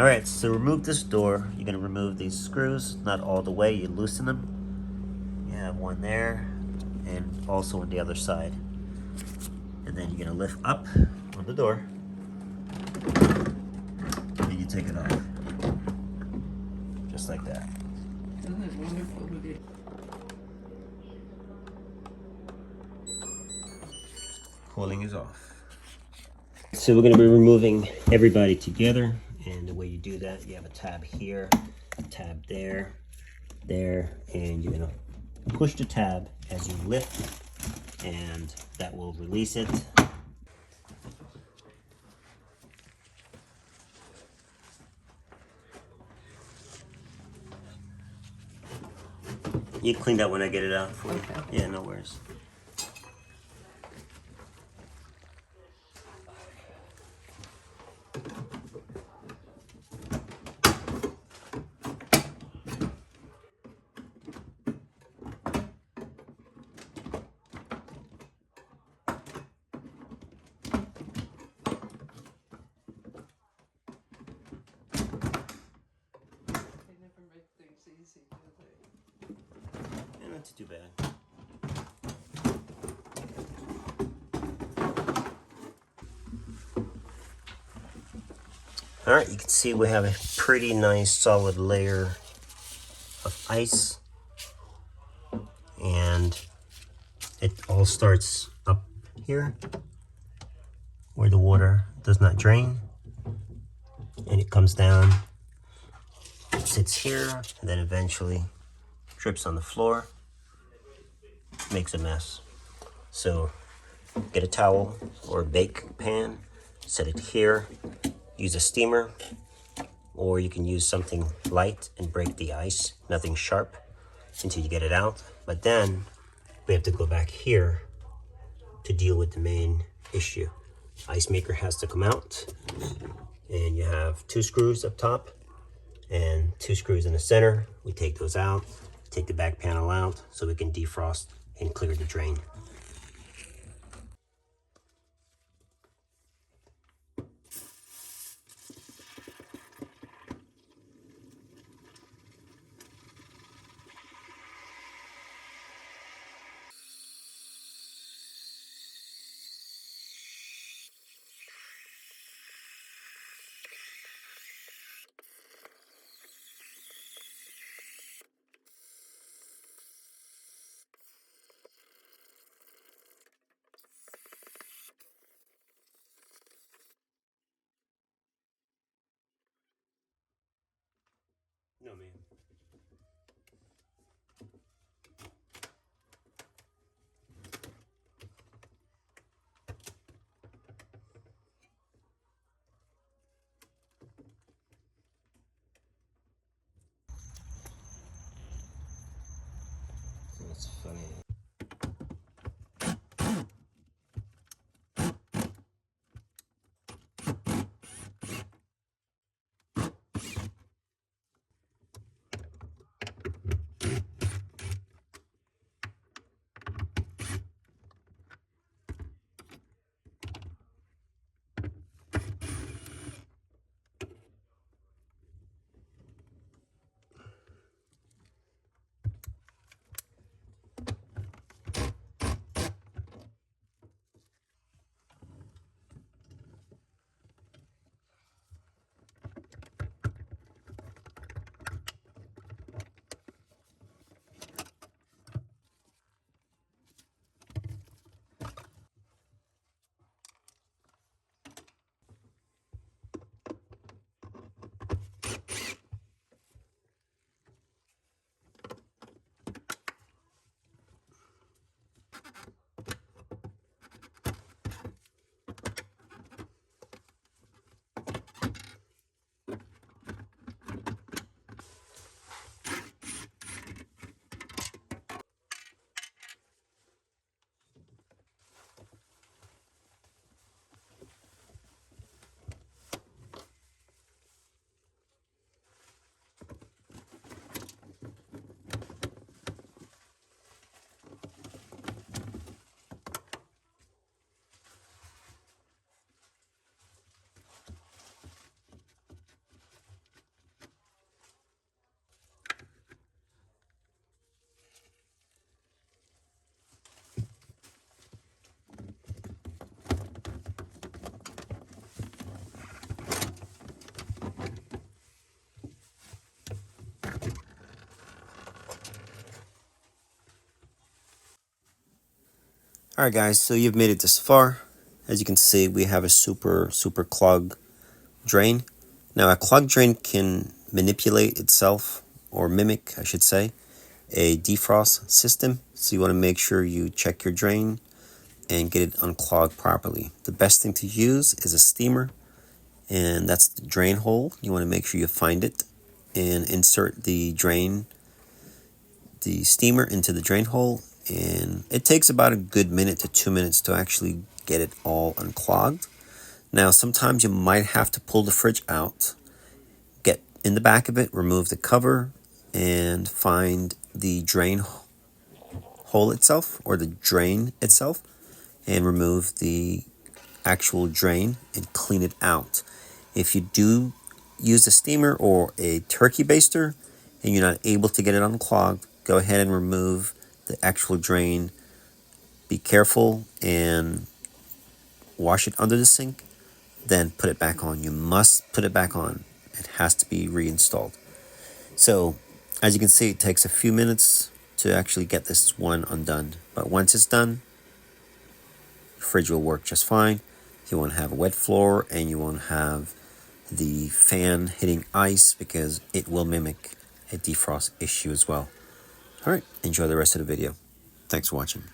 All right, so to remove this door, you're gonna remove these screws, not all the way, you loosen them. You have one there, and also on the other side. And then you're gonna lift up on the door, and you take it off. Just like that. Isn't it wonderful with it? Cooling is off. So we're going to be removing everybody together, and the way you do that, you have a tab here, a tab there, there, and you're going to push the tab as you lift, and that will release it. You clean that when I get it out for you. Okay. Yeah, no worries. They never make things easy, do they? Yeah, not too bad. All right, you can see we have a pretty nice solid layer of ice, and it all starts up here where the water does not drain, and it comes down, sits here, and then eventually drips on the floor, makes a mess. So get a towel or a bake pan, set it here, use a steamer, or you can use something light and break the ice, nothing sharp, until you get it out. But then we have to go back here to deal with the main issue. Ice maker has to come out, and you have 2 screws up top and 2 screws in the center. We take those out, take the back panel out so we can defrost and clear the drain. No, man. That's funny. Alright guys, so you've made it this far. As you can see, we have a super clogged drain. Now a clogged drain can manipulate itself, or mimic I should say, a defrost system. So you want to make sure you check your drain and get it unclogged properly. The best thing to use is a steamer, and that's the drain hole. You want to make sure you find it and insert the steamer into the drain hole, and it takes about a good minute to 2 minutes to actually get it all unclogged. Now sometimes you might have to pull the fridge out, get in the back of it, remove the cover, and find the drain hole itself, or the drain itself, and remove the actual drain and clean it out. If you do use a steamer or a turkey baster and you're not able to get it unclogged, go ahead and remove the actual drain. Be careful and wash it under the sink, then put it back on. You must put it back on. It has to be reinstalled. So as you can see, it takes a few minutes to actually get this one undone, but once it's done, the fridge will work just fine. You won't have a wet floor, and you won't have the fan hitting ice, because it will mimic a defrost issue as well. Alright, enjoy the rest of the video. Thanks for watching.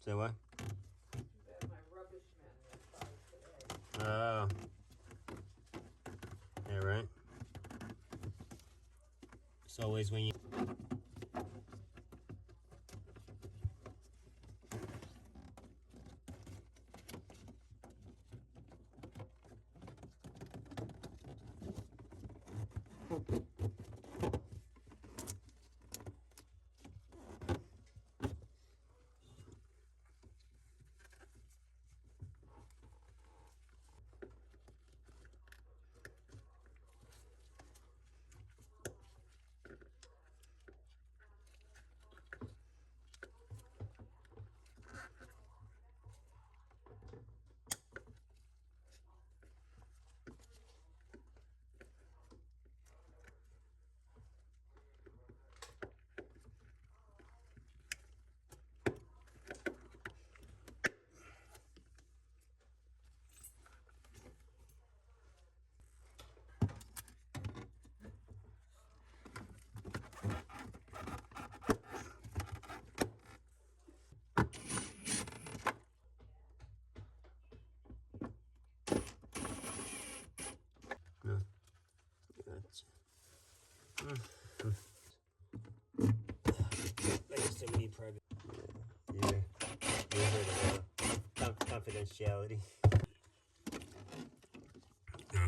Say what? Oh. Yeah, right. It's always when you... No. Like I said, we need private. Yeah. You heard of confidentiality. No.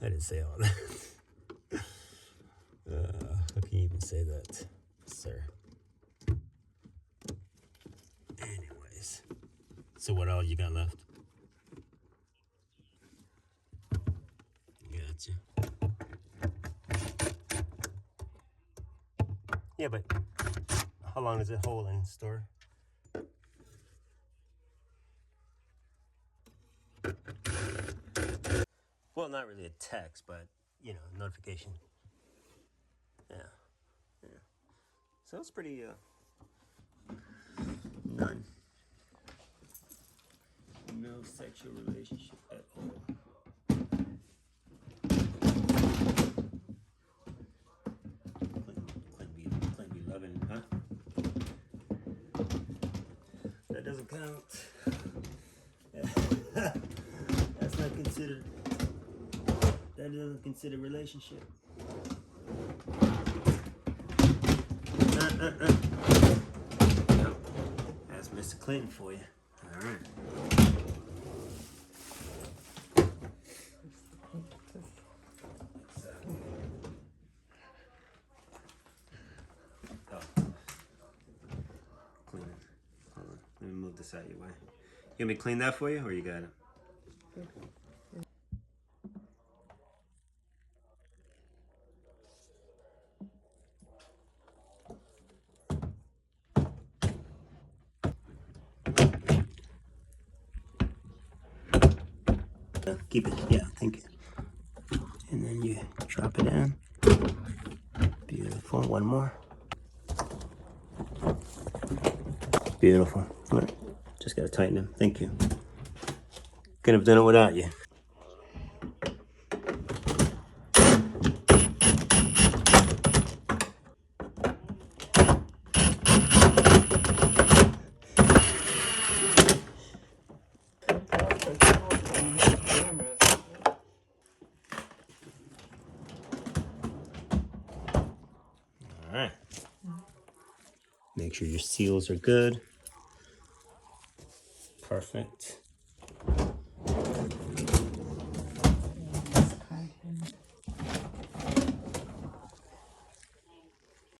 I didn't say all that. How can you even say that, sir? Anyways. So what all you got left? Gotcha. Yeah, but how long does it hold in store? Well, not really a text, but, you know, notification. Yeah. Yeah. So it's pretty, None. No sexual relationship at all. Couldn't be loving, huh? That doesn't count. That's not considered. That doesn't consider relationship. No. That's Mr. Clinton for you. All right. Clean it. Hold on. Let me move this out your way. You want me to clean that for you, or you got it? Keep it. Yeah, thank you. And then you drop it in. Beautiful. One more. Beautiful. All right. Just gotta tighten them. Thank you. Couldn't have done it without you. All right. Make sure your seals are good. Perfect.